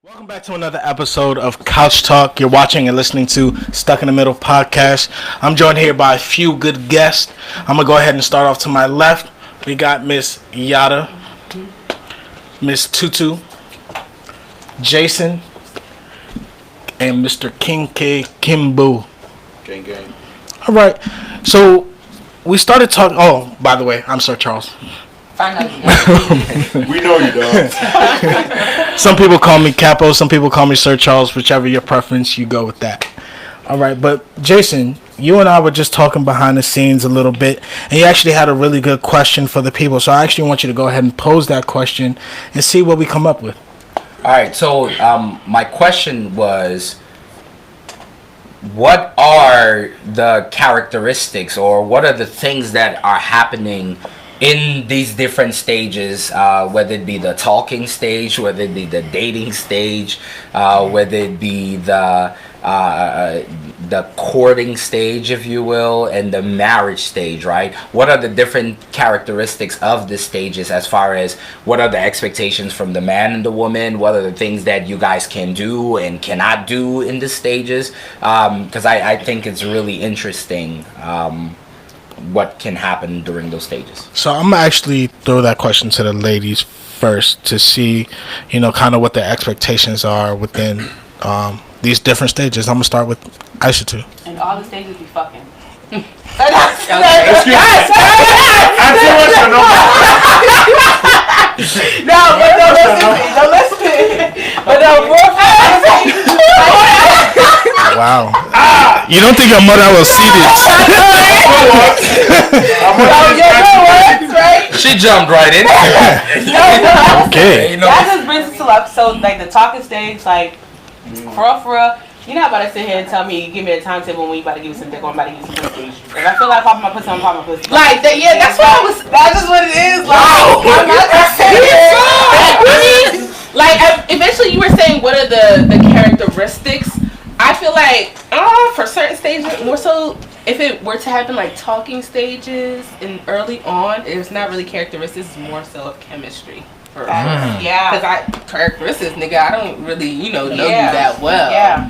Welcome back to another episode of Couch Talk. You're watching and listening to Stuck in the Middle podcast. I'm joined here by a few good guests. I'm going to go ahead and start off to my left. We got Miss Yada, Miss Tutu, Jason, and Mr. King K. Kimbo. Gang, gang. All right. So we started talking. Oh, by the way, I'm Sir Charles. We know you, dog. Some people call me Capo, some people call me Sir Charles, whichever your preference, you go with that. All right, but Jason, you and I were just talking behind the scenes a little bit, and you actually had a really good question for the people. So I actually want you to go ahead and pose that question and see what we come up with. All right, so my question was, what are the characteristics or what are the things that are happening in these different stages, whether it be the talking stage, whether it be the dating stage, whether it be the courting stage, if you will, and the marriage stage, right? What are the different characteristics of the stages as far as what are the expectations from the man and the woman? What are the things that you guys can do and cannot do in the stages? Because I think it's really interesting what can happen during those stages. So I'm going to actually throw that question to the ladies first to see, kind of what their expectations are within these different stages. I'm going to start with Aisha too. And all the stages be fucking. Excuse me. Answer what's your number? No, listen. But no, Wow. You don't think your mother will see this? She jumped right in. Okay. That just brings us to like the talking stage, like for real. You're not about to sit here and tell me, give me a timetable when you about to give me some dick or I'm about to give you some pussy. If I feel like popping my pussy, I'm popping my pussy. Like that, yeah, that's what I was. That's just what it is. Like, I'm not saying. Like, eventually, you were saying what are the characteristics? I feel like for certain stages, more so if it were to happen like talking stages and early on, it's not really characteristics. It's more so of chemistry. Yeah. Because characteristics, nigga, I don't really know you that well. Yeah.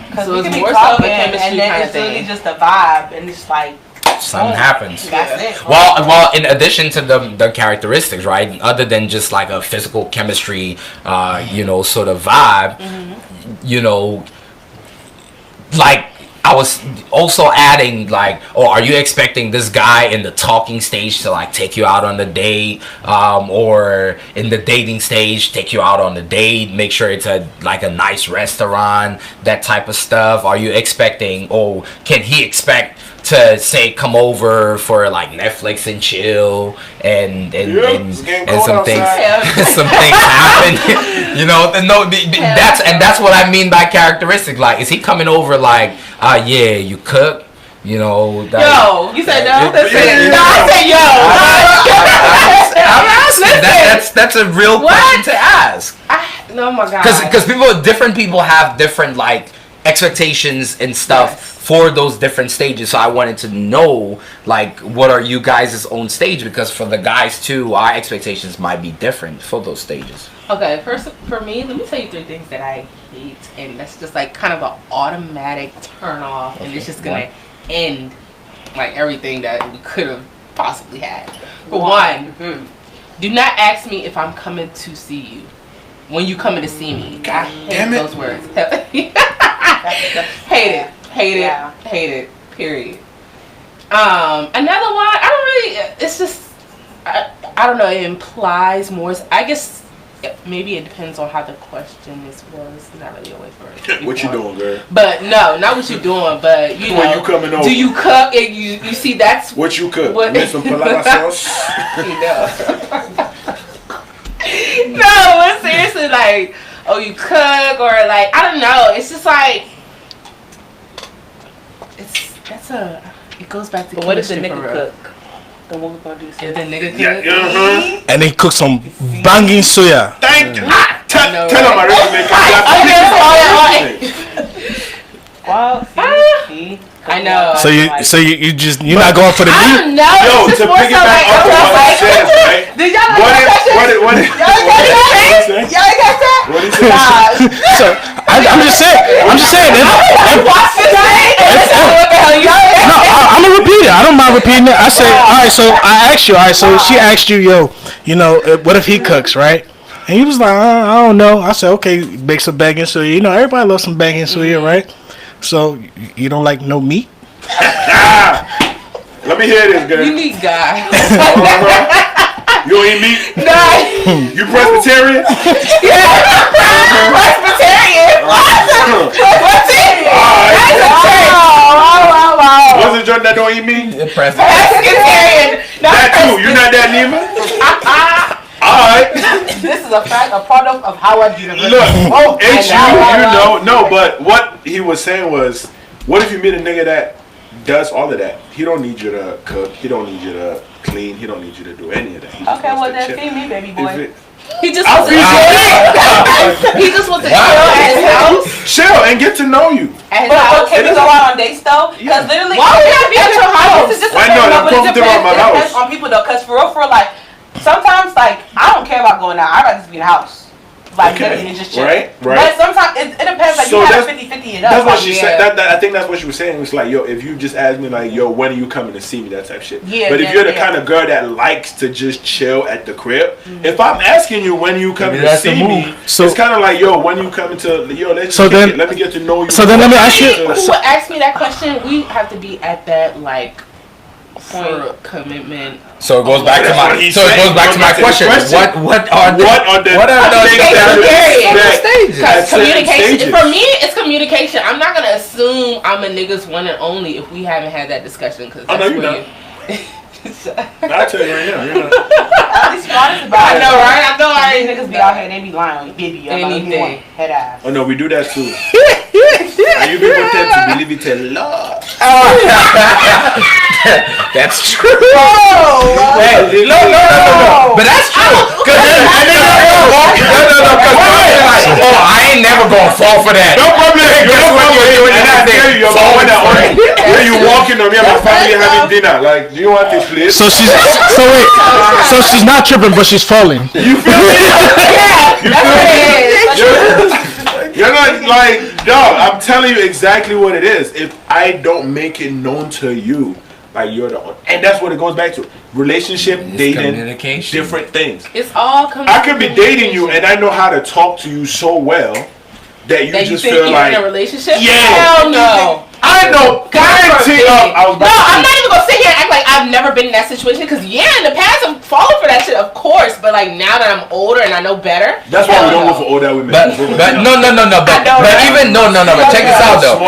Because So we it's can be more so of a talking chemistry and then kind it's of really thing. just a vibe and it's like Something happens. that's it. Well, in addition to the characteristics, right? Other than just like a physical chemistry, sort of vibe, like I was also adding like, are you expecting this guy in the talking stage to like take you out on the date, or in the dating stage take you out on the date, make sure it's a nice restaurant, that type of stuff? Are you expecting, can he expect to say come over for like Netflix and chill and some things some things happen? That's what I mean by characteristic. Like, is he coming over like you cook, Yo, you said no. I said yo. I'm asking. That's a real question to ask. Oh my god. Because different people have different like expectations and stuff for those different stages. So I wanted to know like what are you guys' own stage, because for the guys too, our expectations might be different for those stages. Okay, first for me, let me tell you 3 things that I hate, and that's just like kind of an automatic turn off, and it's just gonna end like everything that we could have possibly had. For one, do not ask me if I'm coming to see you when you coming to see me. I hate those words. Hate it. Period. Another one, I don't really. It's just I don't know. It implies more. I guess. Maybe it depends on how the question is was. Not really a way for it. What you doing, girl? But no, not what you doing. But When you coming over? Do you cook? And you see that's what you cook? What? With some palata sauce? No, but seriously, like, you cook or like I don't know. It's just like it goes back to. But what if the nigga cook? Then what we gonna do? If the nigga cook? Yeah, And they cook some banging suya. Thank you. Tell know, him my resume. Well, see. I know. So you're not going for the I meat? don't know. Yo, it's to just more so piggyback like, off of what he says, right? Did y'all What like that shit? did Y'all got that? What did he say? Y'all got that? What did he say? Nah, mind repeating it? I said, all right. So I asked you, all right. So she asked you, yo, what if he cooks, right? And he was like, I don't know. I said, okay, make some bacon suya. Everybody loves some bacon suya, right? So you don't like no meat? Let me hear this, girl. You need God. You don't eat meat? Nah. You Presbyterian? Presbyterian. Presbyterian. Wow. What's the joint that don't eat meat? Pescatarian. That too. You're not that Nima? Alright. This is a product of Howard University. Look, no, but what he was saying was, what if you meet a nigga that does all of that? He don't need you to cook. He don't need you to clean. He don't need you to do any of that. Okay, well then feed me, baby boy. He just wants to chill at his house. Chill and get to know you. But can we go out on dates though? Because literally, why would I be at your house? Why not? I'm comfortable at my house. It depends on people though. Because for real, like sometimes like I don't care about going out. I'd rather just be in the house. Like literally just chill. Right. But sometimes it depends. Like So you have 50-50 it up. That's what she said. I think that's what she was saying. It's like, yo, if you just ask me like, yo, when are you coming to see me? That type of shit. Yeah. But if you're the kind of girl that likes to just chill at the crib, if I'm asking you when you coming to see me, So it's kind of like, yo, when you coming to, yo, let me get to know you. So then let me ask you. Who would ask me that question? We have to be at that like point commitment. So it goes back to my. So it goes back to my question. What are the stages? Communication. For me, it's communication. I'm not gonna assume I'm a nigga's one and only if we haven't had that discussion. Because I know you know. I tell you right now, you're not. At least you're honest about it. I know, right? I know. These niggas be out here, they be lying on you, baby. Anything. Head ass. Oh no, we do that too. And you people tend to believe it a lot. That's true. No. But that's true. I ain't never gonna fall for that. No problem. Where you walking on me and my family having dinner? Like, do you want this place? So she's not tripping, but she's falling. You feel me? You feel me? You're not like, dog, I'm telling you exactly what it is. If I don't make it known to you, like you're the one. And that's what it goes back to. Relationship, dating, different things. It's all I could be dating you and I know how to talk to you so well that you just think feel you're like in a relationship? Yeah. Hell no. I know. Guarantee. I'm not even gonna sit here and act like I've never been in that situation. Because in the past I'm falling for that shit, of course. But like now that I'm older and I know better, that's why we don't go for older women. But no. But check this out though.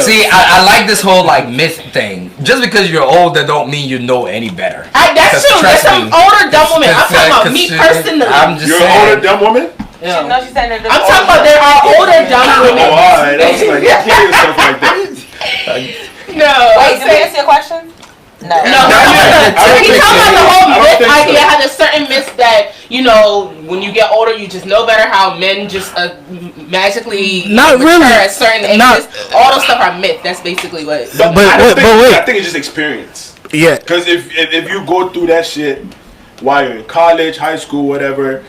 See, I like this whole like myth thing. Just because you're older don't mean you know any better. That's true. There's some older dumb women. I'm talking about me personally. You're an older dumb woman? Yeah. No, she said I'm talking about there are older dumb women. Oh, alright. I was like, you kill yourself like that. No. Wait, did we answer your question? No. He's talking about the whole myth idea, how there's certain myths that, when you get older, you just know better, how men just magically not really at certain ages. All those stuff are myth. That's basically what. But wait. I think it's just experience. Yeah. Because if you go through that shit while you're in college, high school, whatever,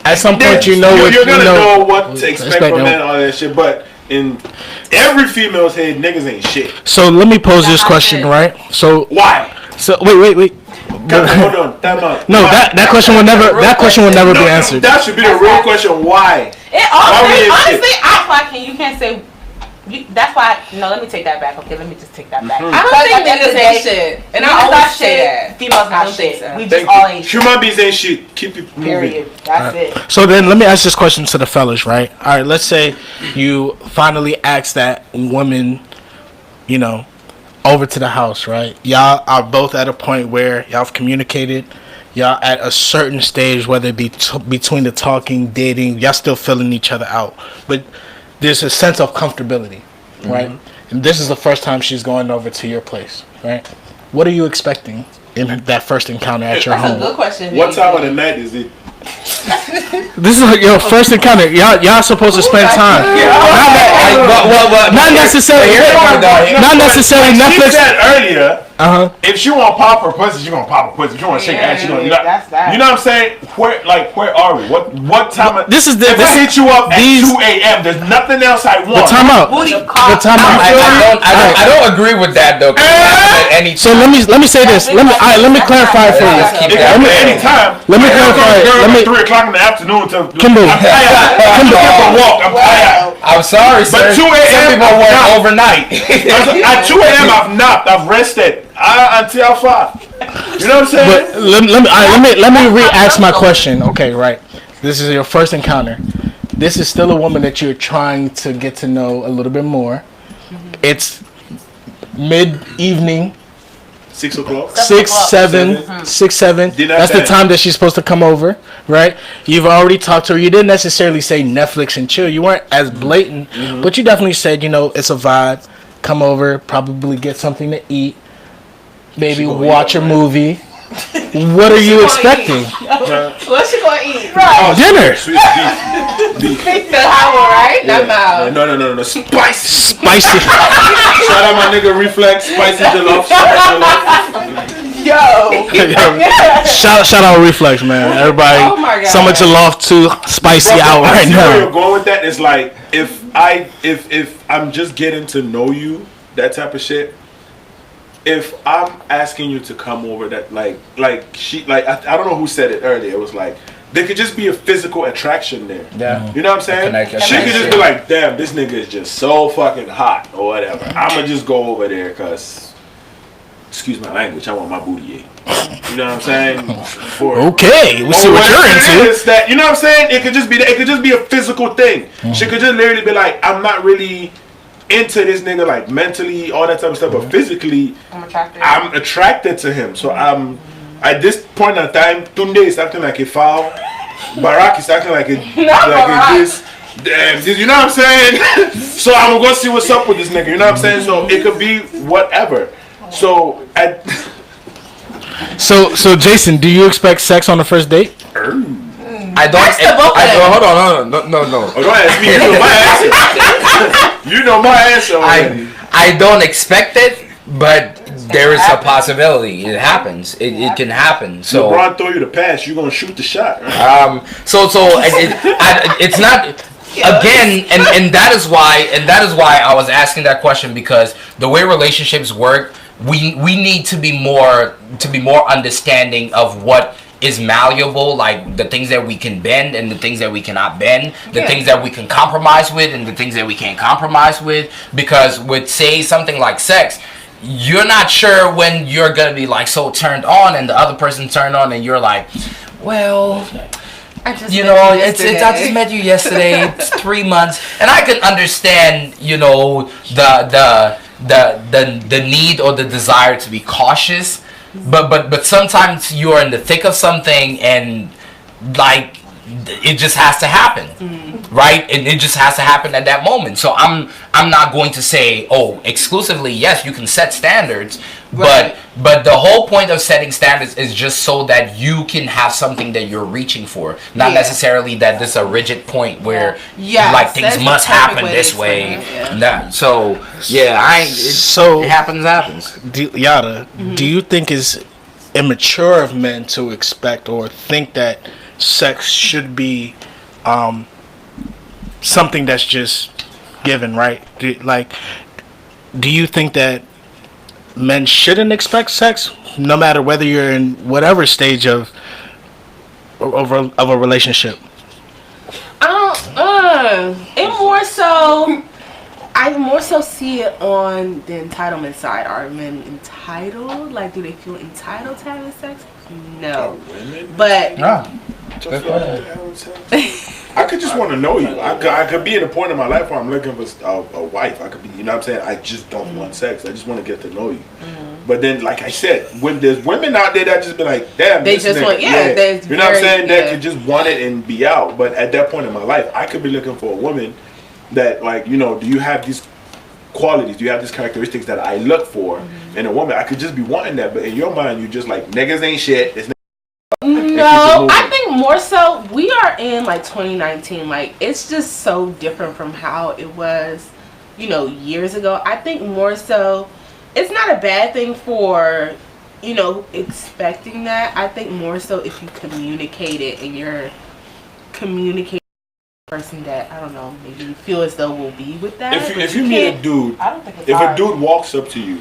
at some point you're gonna know what to expect from men and all that shit. But in every female's head, niggas ain't shit. So let me pose this question, right? So why? So wait. Hold on, time out. No, that question will never be answered. That should be the real question. Why? Honestly, you can't say. That's why. No, let me take that back. Okay, let me just take that back. I don't think niggas ain't shit, and I always say that. Females not shit. We just all ain't shit. Human beings ain't shit. Keep it moving. Period. That's it. So then, let me ask this question to the fellas, right? All right, let's say you finally ask that woman, over to the house, right? Y'all are both at a point where y'all have communicated. Y'all at a certain stage, whether it be between the talking, dating, y'all still filling each other out, but there's a sense of comfortability, right? And this is the first time she's going over to your place, right? What are you expecting in that first encounter at your home? That's a good question. What time of the night is it? This is like your first encounter. Y'all supposed to spend time. Not necessarily. Not necessarily Netflix. She said earlier If she want to pop her pussy, she gonna pop her pussy. If she want to shake her ass, she gonna. You know, that's that. You know what I'm saying? Where are we? What time? This is the. If I hit you up at 2 a.m., there's nothing else I want. But time out. But time out. I don't agree with that though. So let me say this. Let me clarify for you. It can be anytime. Let me clarify. Let me. 3 o'clock in the afternoon to. Kimbo. I'm tired. Walk. I'm tired. I'm sorry, sir. But 2 a.m. Some people work overnight. At 2 a.m. I've napped. I've rested. Until 5. You know what I'm saying? But let me re-ask my question. Okay, right. This is your first encounter. This is still a woman that you're trying to get to know a little bit more. It's mid-evening. 6 o'clock. 6, 7. That's the time that she's supposed to come over, right? You've already talked to her. You didn't necessarily say Netflix and chill. You weren't as blatant, but you definitely said, it's a vibe. Come over, probably get something to eat, maybe watch a movie. What are you expecting? What's she gonna eat? Oh, dinner. Sweet beef. The hot one, right? Yeah. Not mild. No. Spicy. Shout out my nigga Reflex. Spicy jollof. Yo. Shout out Reflex, man. Everybody, Oh my God. so much love to spicy out right Where now. you're going with that is like if I'm just getting to know you, that type of shit. If I'm asking you to come over, that I don't know who said it earlier. It was like there could just be a physical attraction there. Yeah. You know what I'm saying? She could just be like, damn, this nigga is just so fucking hot or whatever. I'ma just go over there because, excuse my language, I want my booty ate. You know what I'm saying? Okay, we see what you're into. Is that, you know what I'm saying? It could just be a physical thing. She could just literally be like, I'm not really into this nigga like mentally, all that type of stuff, but physically I'm attracted to him. So I'm at this point in time, Tunde is acting like a foul, Barack is acting like a this. Damn, you know what I'm saying? So I'm gonna go see what's up with this nigga, you know what I'm saying? So it could be whatever. So So Jason, do you expect sex on the first date? I don't. Hold on. No. Oh, don't ask me. You know my answer already. I don't expect it, but there is a possibility. It happens. It can happen. So LeBron throw you the pass, you're gonna shoot the shot. Right? It's not. Again, and that is why I was asking that question, because the way relationships work, we need to be more understanding of what is malleable, like the things that we can bend and the things that we cannot bend, the things that we can compromise with and the things that we can't compromise with. Because with, say, something like sex, you're not sure when you're gonna be like so turned on and the other person turned on and you're like, well, I just met you yesterday. It's 3 months, and I can understand, the need or the desire to be cautious. But sometimes you're in the thick of something and like it just has to happen, right? And it just has to happen at that moment. So I'm not going to say, exclusively yes, you can set standards, right. but the whole point of setting standards is just so that you can have something that you're reaching for, not necessarily that this is a rigid point where like things must happen this way. It happens. Do you think it's immature of men to expect or think that sex should be something that's just given, right? Do you think that men shouldn't expect sex, no matter whether you're in whatever stage of a relationship? I more so see it on the entitlement side. Are men entitled? Like, do they feel entitled to having sex? No. But I could just want to know you. I could be at a point in my life where I'm looking for a wife. I could be, you know what I'm saying? I just don't want sex. I just want to get to know you. But then, like I said, when there's women out there that just be like, damn, they just want, you know what I'm saying? That could just want it and be out. But at that point in my life, I could be looking for a woman that, like, do you have these qualities? Do you have these characteristics that I look for in a woman? I could just be wanting that, but in your mind, you just like, niggas ain't shit. No, I think more so we are in like 2019. Like, it's just so different from how it was, years ago. I think more so it's not a bad thing for, expecting that. I think more so if you communicate it and you're communicating with a person that, I don't know, maybe you feel as though will be with that. If you meet a dude, I don't think it's if hard. a dude walks up to you,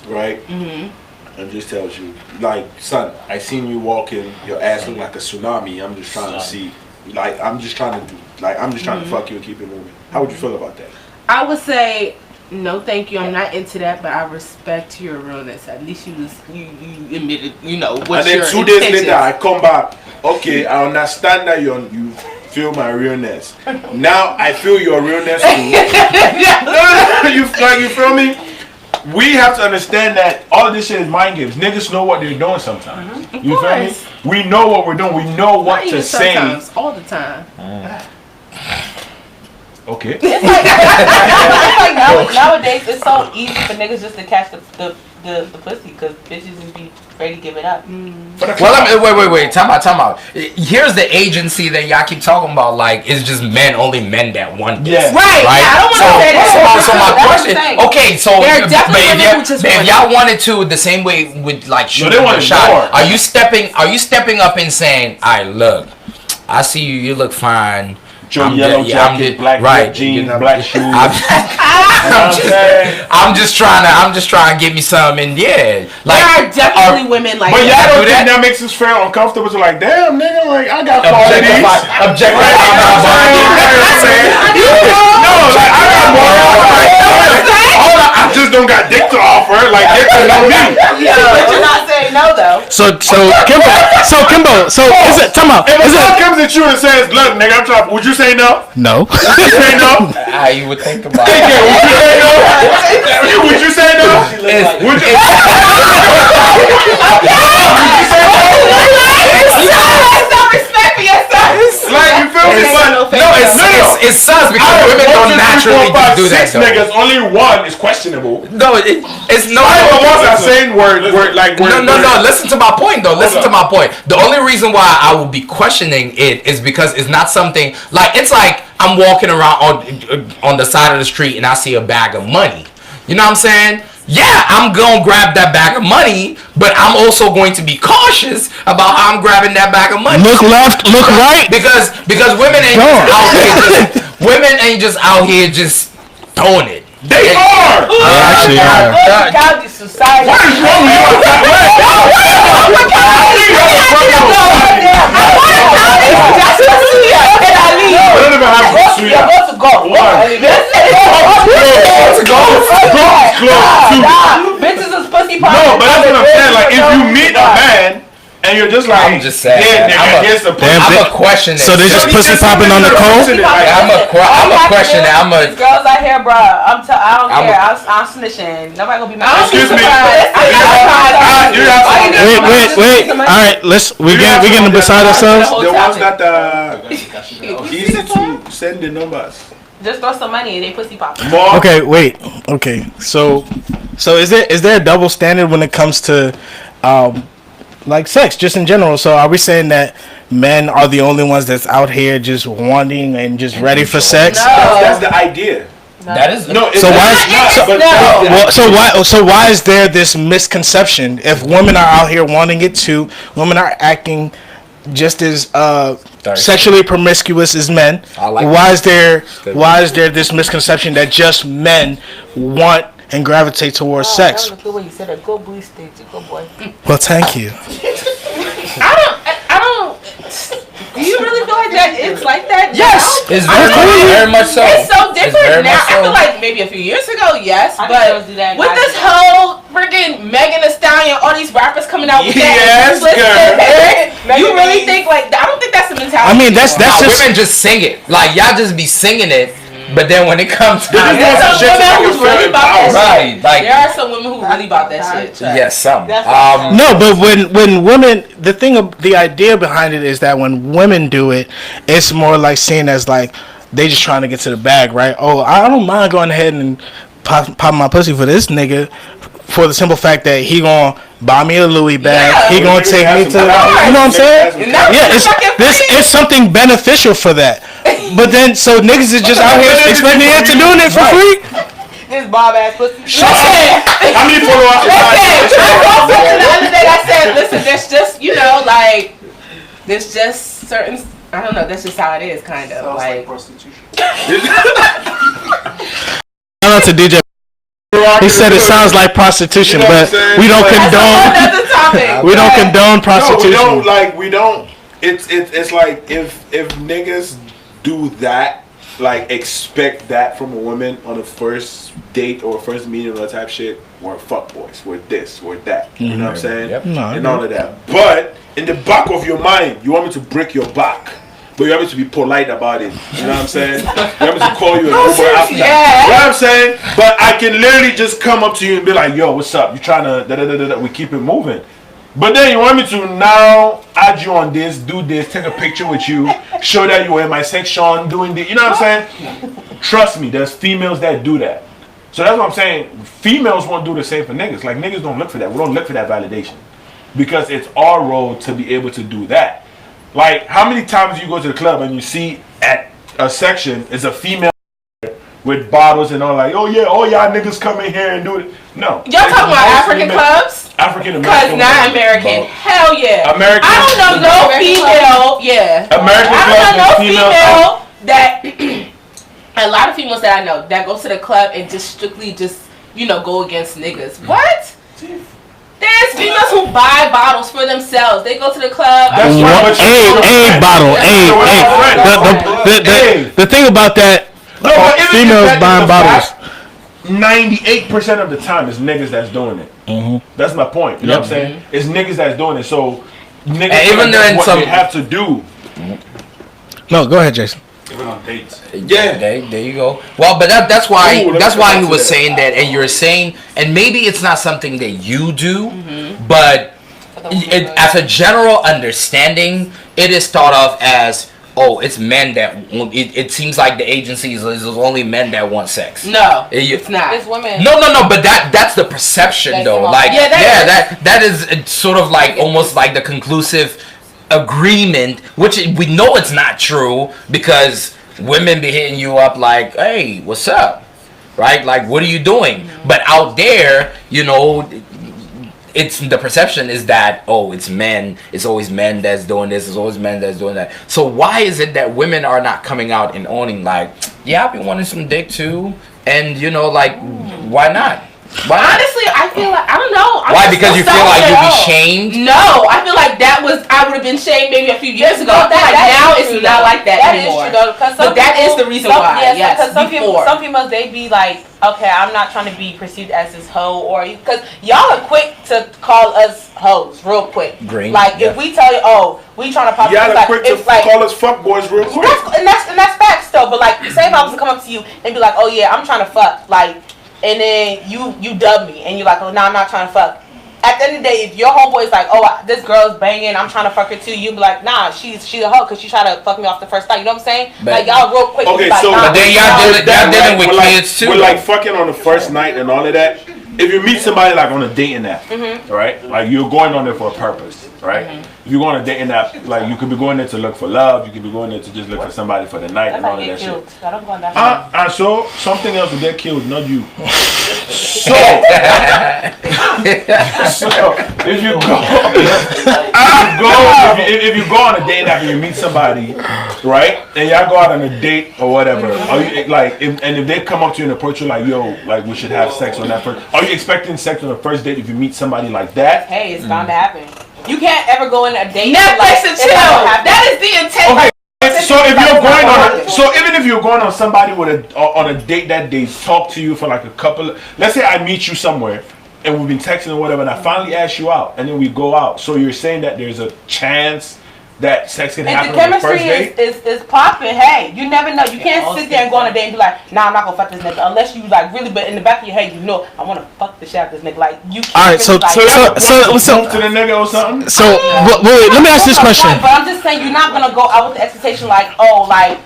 right, Mm-hmm. and just tells you, like, son, I seen you walking, your ass look like a tsunami. I'm just trying to see, like, I'm just trying to fuck you and keep it moving. How would you feel about that? I would say, no, thank you. I'm not into that, but I respect your realness. At least you admitted, what's And your then 2 days intentions. later, I come back. Okay, I understand that you feel my realness. Now I feel your realness too. you feel me? We have to understand that all of this shit is mind games. Niggas know what they're doing sometimes. Mm-hmm. You feel me? We know what we're doing. We know what Not to even say. sometimes, all the time. Okay. It's like nowadays it's so easy for niggas just to catch the pussy because bitches just be ready to give it up. Well, wait. Time out. Here's the agency that y'all keep talking about. Like, it's just only men that want this. Yeah. Right. Right. Yeah, I don't want to say that. So my That's question. what I'm saying. Okay, so There are definitely women who just if want y'all wanted to the same way with like shooting they a want shot, more. are you stepping up and saying, "I look, I see you. You look fine." Your I'm yellow ju- jacket, black jeans, black shoes. I'm just trying to give me some, and yeah, like There are definitely women like But y'all that. don't do think that? that makes us feel uncomfortable? So like, damn, nigga, like I got qualities. objectify my body. You know what I'm saying? No, like I got more. Hold on, I just don't got dick to offer. Like dick to know me. But you're not saying no though. So Kimbo, is it? Time out. If a Is girl it? comes at you and says, "Look, nigga, I'm trying," would you say no? No. Would you say no? You would think about Yeah, it. would you say no? Would you say no? Would you? You have some respect for yourself. Like you feel me? But It sucks because out of women 1, 2, don't 3, 4, naturally 5, do that. 6 Though. niggas, only one is questionable. No, it's no. Five of us are saying word like word. No. Listen to my point, though. Listen to on. my point. The only reason why I will be questioning it is because it's not something like it's like I'm walking around on the side of the street and I see a bag of money. You know what I'm saying? Yeah, I'm gonna grab that bag of money, but I'm also going to be cautious about how I'm grabbing that bag of money. Look left, look right. Because women ain't just out here just throwing it. They are. Actually, Gouge society. What is wrong with you? I don't even have to sweet. What's to go? Bitches is pussy popping. No, but that's what I'm saying. Like, if you meet a man and you're just like, I'm just saying, yeah, nigga, I'm a- here's the pussy. Damn, I'm a question. So they just pussy popping on the cold? I'm a question. These girls out here, bro. I don't care. a- I'm snitching. Nobody gonna be mad. Excuse me. Wait. All right, we getting beside ourselves. The ones that easy to send the numbers. Just throw some money and they pussy popping. More. Okay, wait. Okay, so is there a double standard when it comes to like sex, just in general? So are we saying that men are the only ones that's out here just wanting and just ready for sex? That's the idea. That is No, it's So why not, but so why is there this misconception? If women are out here wanting it too, women are acting just as sexually promiscuous as men. I like why is there this misconception that just men want and gravitate towards sex? That was a good way you said it. Good boy stage, good boy. Well, thank you. I don't. Do you really feel like that? It's like that? Yes, now? it's very much so. It's so very different now. much so. I feel like maybe a few years ago, yes, I think but girls do that, with guys this do. whole freaking Megan Thee Stallion, all these rappers coming out with Yes, that explicit girl. lyrics, you really think like I don't think that's the mentality. I mean, that's Nah, just women just sing it. Like y'all just be singing it, but then when it comes time, There's some Shit, women like who's a really about that shit. right? Like There are some women who really about that shit. yes, some. no, but when women, the idea behind it is that when women do it, it's more like seen as like they just trying to get to the bag, right? Oh, I don't mind going ahead and pop my pussy for this nigga, for the simple fact that he gonna buy me a Louis bag, Yeah. he gonna take me to, you know what I'm saying? Yeah, it's something beneficial for that. But then, so niggas is just out here expecting it to doing it for free. this bomb ass pussy. How many followers? I wrote something the other day. I said, listen, there's just, like, there's just certain, I don't know, that's just how it is, kind of. Sounds like prostitution. Shout out to DJ. He said it sounds like prostitution, You know but what I'm saying? we don't Like- condone. That's a topic. We don't condone prostitution. No, we don't. It's like if niggas do that, like expect that from a woman on a first date or first meeting or that type shit. We're fuckboys. We're this. We're that. You know what I'm saying? Yep. No, And all of that. But in the back of your mind, you want me to break your back. But you want me to be polite about it. You know what I'm saying? You want me to call you an Uber after. Yeah. You know what I'm saying? But I can literally just come up to you and be like, yo, what's up? You trying to da-da-da-da-da. We keep it moving. But then you want me to now add you on this, do this, take a picture with you, show that you were in my section, doing this. You know what I'm saying? Trust me, there's females that do that. So that's what I'm saying. Females won't do the same for niggas. Like, niggas don't look for that. We don't look for that validation. Because it's our role to be able to do that. Like, how many times you go to the club and you see at a section is a female with bottles and all, like, oh yeah, all y'all niggas come in here and do it. No. Y'all talking about African clubs? African Because American. not American. Hell yeah. American. I don't know no female. Yeah. American I clubs don't know and no females. female that. A lot of females that I know that go to the club and just strictly go against niggas. What? There's females who buy bottles for themselves. They go to the club. That's right. A bottle. The thing about that, No, but even females if that buying is a bottles. fact, 98% of the time is niggas that's doing it. That's my point. You know what I'm saying? It's niggas that's doing it. So niggas, And even that's in what some- they have to do. No, go ahead, Jason. Even on dates. Yeah, there you go. Well, but that's why Ooh, that's why he let's was get saying that, and you're saying, and maybe it's not something that you do, but as a general understanding, it is thought of as, oh, it's men that it seems like the agencies is only men that want sex. No, it's not. It's women. No, but that's the perception That's though. the Like, Yeah, that is sort of like almost like the conclusive agreement, which we know it's not true because women be hitting you up like, hey, what's up? Right? Like, what are you doing? But out there, it's the perception is that, oh, it's men. It's always men that's doing this. It's always men that's doing that. So why is it that women are not coming out and owning like, yeah, I've been wanting some dick too, and like, why not? Why not? Honestly, I feel like I don't know. Why? Because you feel like you'll be shamed? No, I feel like I would have been shamed maybe a few years ago. I feel like now it's not like that anymore. That is true though, because But that is the reason why. Yes, because some before. females they be like, okay, I'm not trying to be perceived as this hoe, or because y'all are quick to call us hoes real quick. Green, like yeah. if we tell you, oh, we trying to pop, Y'all it's are like, quick to it's like, call us fuckboys real quick. that's facts though. But like, say if I was to come up to you and be like, oh yeah, I'm trying to fuck, like, and then you dub me and you're like, oh no, I'm not trying to fuck. At the end of the day, if your homeboy's like, oh, this girl's banging, I'm trying to fuck her too, you be like, nah, she's a hoe because she tried to fuck me off the first night. You know what I'm saying? But- like y'all real quick. Okay, be like, so nah, But then y'all dealing with kids too. With like fucking on the first night and all of that. If you meet somebody like on a dating app, right? Like you're going on there for a purpose, right? If you go on a dating app, like you could be going there to look for love, you could be going there to just look for somebody for the night that's and all how of you that get shit. killed. I don't go on that. And so something else will get killed, not you. So if you go, if you go on a date app and you meet somebody, right, and y'all go out on a date or whatever, are you like, if they come up to you and approach you like, yo, like we should have sex on that first, are you expecting sex on the first date if you meet somebody like that? Hey, it's bound to happen. You can't ever go in a date. Netflix and chill. That is the intent. Okay. So if you're going on, so even if you're going on somebody with on a date that they talk to you for like a couple, let's say I meet you somewhere and we've been texting or whatever, and I finally ask you out, and then we go out. So you're saying that there's a chance that sex can If happen the on the first chemistry date? is popping, hey, you never know. You can't sit there and go on a date and be like, nah, I'm not gonna fuck this nigga unless you like really. But in the back of your head, you know, I want to fuck the shit out of this nigga. Like you. Can't All right, so really, like, So so to the nigga or something? so wait, let me ask this question. But I'm just saying, you're not gonna go out with the expectation like, oh, like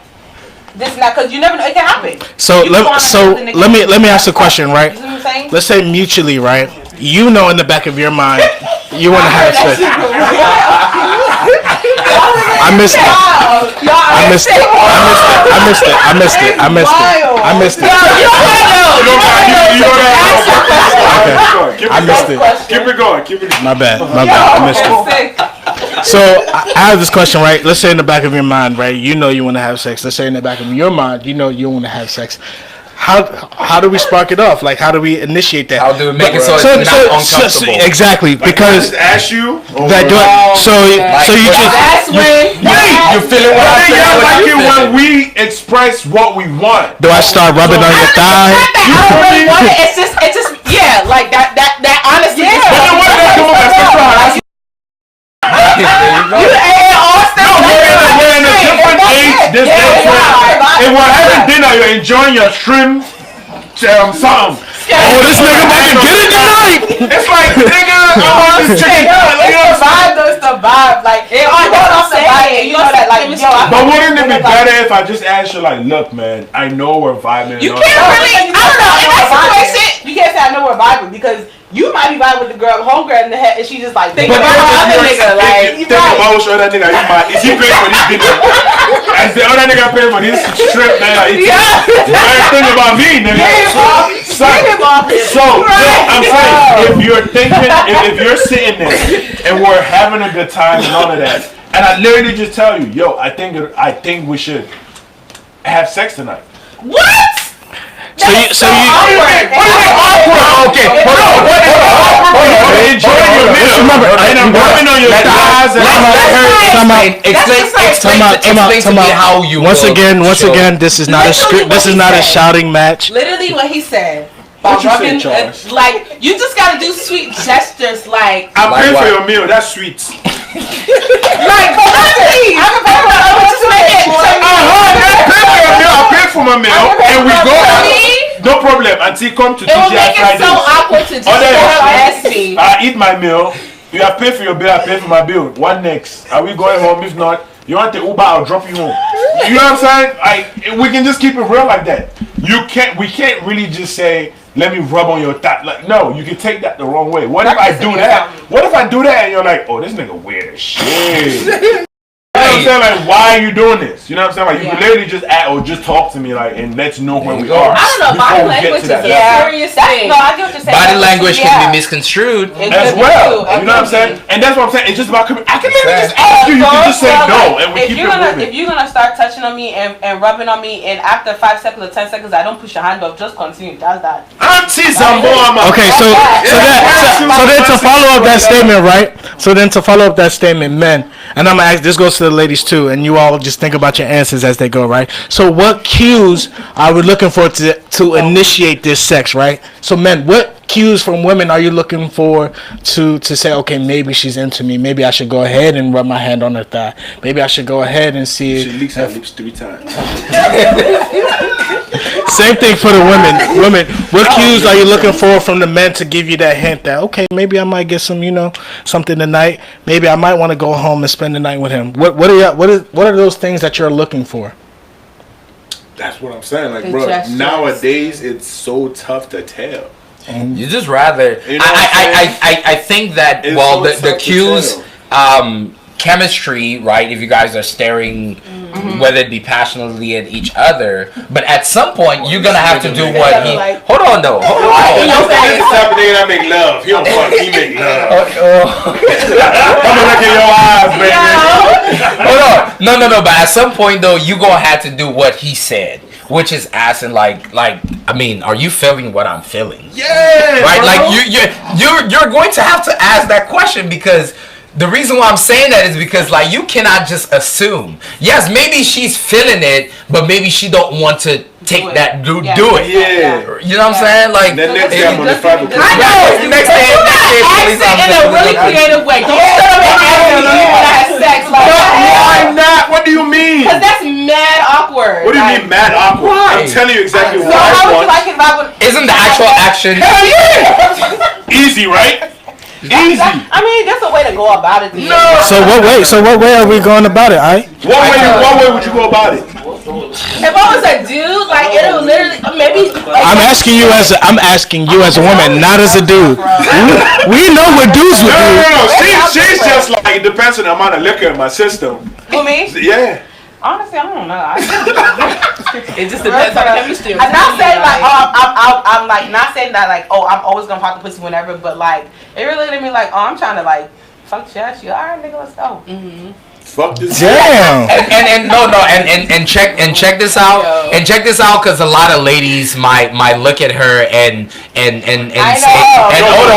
this and that, because you never know. It can happen. So You go on a date with a nigga, let me ask a question, right? You know what I'm saying? Let's say mutually, right? You know in the back of your mind you want to have sex. I missed it. I missed it. I missed it. I missed it. I missed it. I missed it. I missed it. Yo, you don't want to know. I missed it. Keep it going. Keep it. My bad. I missed it. So I have this question, right? Let's say in the back of your mind, right? You know you want to have sex. Let's say in the back of your mind, you know you want to have sex. How do we spark it off? Like, how do we initiate that? How do we make it so it's not uncomfortable? Exactly, because I just ask you. that so you just That's when You feeling what I'm saying? I What like you it when feeling? we express what we want. do I start rubbing on your thigh? I don't really want it. It's just yeah, like that honestly. Yeah. But then what that doing? That's sexual harassment. We're in a different age. This day, and we're having dinner. You're enjoying your shrimp, something. Oh, this nigga about to get it tonight. It's like, nigga, I want this chicken. It's the vibe, though. It's the vibe. Like, it all goes off the vibe, and you know that, like, yo. But wouldn't it be better if I just asked you, like, look, man, I know we're vibing. You can't really. I don't know. In that situation, You can't say I know we're vibing because you might be vibing with the girl, homegirl in the head, and she just like think But about the other nigga. Like, think about what other nigga you might. Is he paying for this dinner? As the other nigga paying for this trip, man. Think about me, nigga. So I'm saying, if you're thinking, if you're sitting there and we're having a good time and all of that, and I literally just tell you, yo, I think we should have sex tonight. what? So you Awkward. Okay, hold on. Enjoy your meal. And I'm rubbing on your thighs and Explain to me how you. Once again, this is not a script. This is not a shouting match. Literally what he said. What you Rubbing, say, Charles? like you just gotta do sweet gestures, like I'm paying what? for your meal. That's sweet. like nothing. I can pay for it. Just make it. I pay for my meal, and we go out. No problem. Until come to It will make TGI it so Fridays. awkward to just ask me. I eat my meal. You have paid for your bill. I pay for my bill. What next? Are we going home? If not, you want the Uber? I'll drop you home. You know what I'm saying? We can just keep it real like that. We can't really just say, let me rub on your thigh. Like, no, you can take that the wrong way. What if I do that? What if I do that and you're like, oh, this nigga weird as shit. You know what I'm saying? Like, why are you doing this? You know what I'm saying? Like, you can literally just act or just talk to me, like, and let's know where we are. I don't know. Body language is a serious thing. No, I get what you're saying. Body language can be misconstrued. As well. You know what I'm saying? And that's what I'm saying. It's just about I can literally just ask you. You can just say no, and we keep it moving. If you're gonna start touching on me and rubbing on me, and after 5 seconds or 10 seconds, I don't push your hand up. Just continue. That's that. Auntie Zamboa. Okay, so then to follow up that statement, right? So then to follow up that statement, men, and I'm gonna ask. This goes to the ladies too, and you all just think about your answers as they go, right? So what cues are we looking for to initiate this sex, right? So men, what cues from women are you looking for to say, okay, maybe she's into me. Maybe I should go ahead and rub my hand on her thigh. Maybe I should go ahead and see. She licks her lips 3 times. Same thing for the women. Women, what cues are you looking for from the men to give you that hint that, okay, maybe I might get some, something tonight. Maybe I might want to go home and spend the night with him. What are those things that you're looking for? That's what I'm saying. Like, The bro, gestures. nowadays it's so tough to tell. You just rather. You know what I'm I think that It's well so the tough to cues, tell. chemistry, right? If you guys are staring, whether it be passionately at each other, but at some point you're gonna have to do what he. Hold on though. Hold on. This is the type of nigga that make love. He don't fuck, he make love. I'm gonna look in your eyes, baby. Hold on. No. But at some point though, you gonna have to do what he said, which is asking like, I mean, are you feeling what I'm feeling? Yeah. Right? Bro. Like you're going to have to ask that question because. The reason why I'm saying that is because like you cannot just assume. Yes, maybe she's feeling it, but maybe she don't want to take that do it. Yeah. You know what I'm saying? Like Then next day I'm on the 5 o'clock. I know. Next day, Ask it in a really creative way. Don't shut up and ask me if you want to have sex. Like, Why not? What do you mean? because that's mad awkward. What do you mean mad awkward? Why? I'm telling you exactly So what how I would you want. like it if I would? Isn't the actual action? Hell yeah! Easy, right? Easy. I mean, that's a way to go about it. No. So what way are we going about it, aight? What way would you go about it? If I was a dude, like it'll literally maybe. I'm asking you as a woman, not as a dude. We know what dudes would do. No. She's just like, it depends on the amount of liquor in my system. For me? Yeah. Honestly, I don't know. It just depends on the chemistry. I'm not saying like, I'm like not saying that like, I'm always gonna pop the pussy whenever, but like, it really looked at me like, I'm trying to like fuck shit. All right, nigga, let's go. Fuck this. Damn. and check this out. And check this out, because a lot of ladies might look at her and say, and hold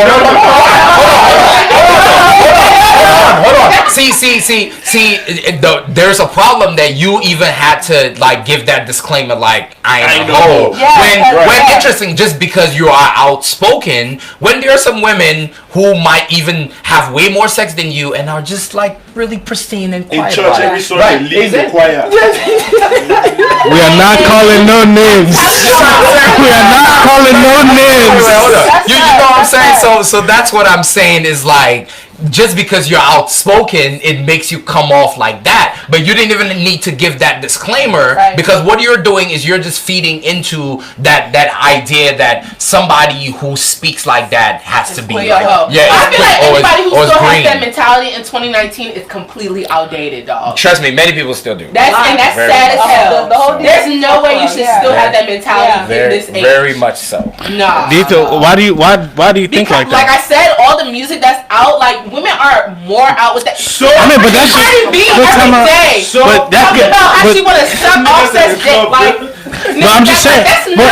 on. See. There's a problem that you even had to like give that disclaimer, like I ain't a hoe. When interesting, just because you are outspoken, when there are some women who might even have way more sex than you and are just like really pristine and quiet. In church, every Sunday, leave the choir. We are not calling no names. We are not calling no names. You know what I'm saying? So that's what I'm saying is like, just because you're outspoken, it makes you come off like that. But you didn't even need to give that disclaimer, because what you're doing is you're just feeding into that idea that somebody who speaks like that has to be like, I feel like anybody who still has that mentality in 2019 is completely outdated, dog. Trust me, many people still do. That's sad as hell. There's no way you should still have that mentality in this age. Very much so. Nah. Why do you think like that? Like I said, all the music that's out, like women are more out with that. So I mean, but that's just every day. So but that talking about how she want to suck Offset's dick, like. But I'm just saying, but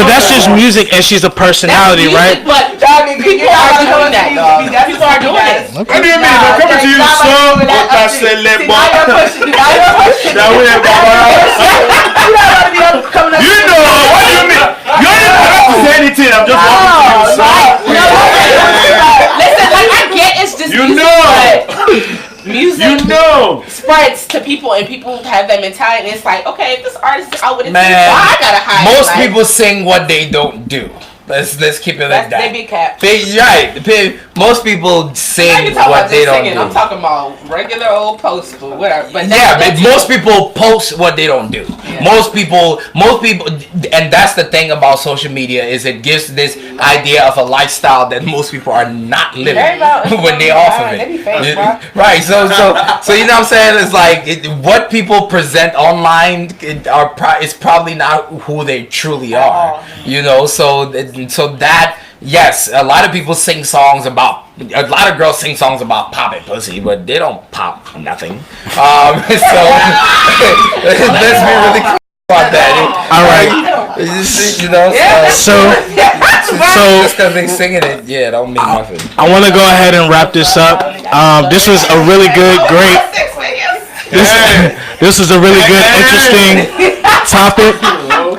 that's just music, and she's a personality, right? But people are doing that, dog. People are doing it. what do you mean? I'm coming to you, so what I said, let boy. You know, what do you mean? You don't even have to say anything. I'm just walking to you, so. Listen, like I get it's just You music, know. but music spreads to people, and people have that mentality, and it's like, okay, if this artist is out with it, why I gotta hide? Most people sing what they don't do. Let's keep it like that. They be capped. Most people sing I ain't talking what about they just don't singing. do. I'm talking about regular old postable, whatever. But But most people post what they don't do. Yeah. Most people, and that's the thing about social media, is it gives this idea of a lifestyle that most people are not living when they're off of it. They be fake, bro. Right. So you know what I'm saying? It's like what people present online is probably not who they truly are. You know. So that. Yes, a lot of people sing songs about. A lot of girls sing songs about popping pussy, but they don't pop nothing. So let's be really clear about that. All right. You know. So just because they singing it, don't mean nothing. I want to go ahead and wrap this up. This was a really great. This is a really good, interesting topic.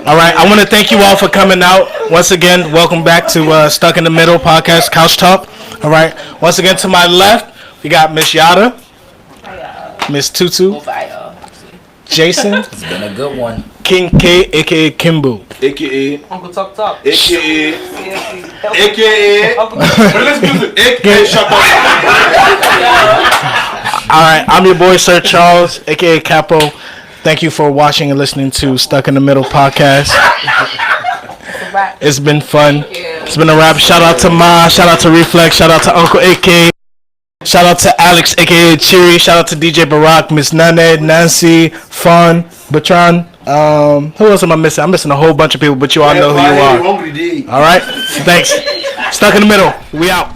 All right, I want to thank you all for coming out. Once again, welcome back to Stuck in the Middle podcast, Couch Talk. All right, once again, to my left, we got Miss Yada, Miss Tutu, Jason. It's been a good one. King K, a.k.a. Kimbo. A.K.A. Uncle Talk. A.K.A. Let's do it. A.K.A. Shut up. All right, I'm your boy, Sir Charles, a.k.a. Capo. Thank you for watching and listening to Stuck in the Middle podcast. It's been fun. It's been a wrap. Shout out to Ma. Shout out to Reflex. Shout out to Uncle AK. Shout out to Alex, a.k.a. Cheery. Shout out to DJ Barack, Miss Nane, Nancy, Fawn, Bertrand. Who else am I missing? I'm missing a whole bunch of people, but you all know who you are. All right? Thanks. Stuck in the Middle. We out.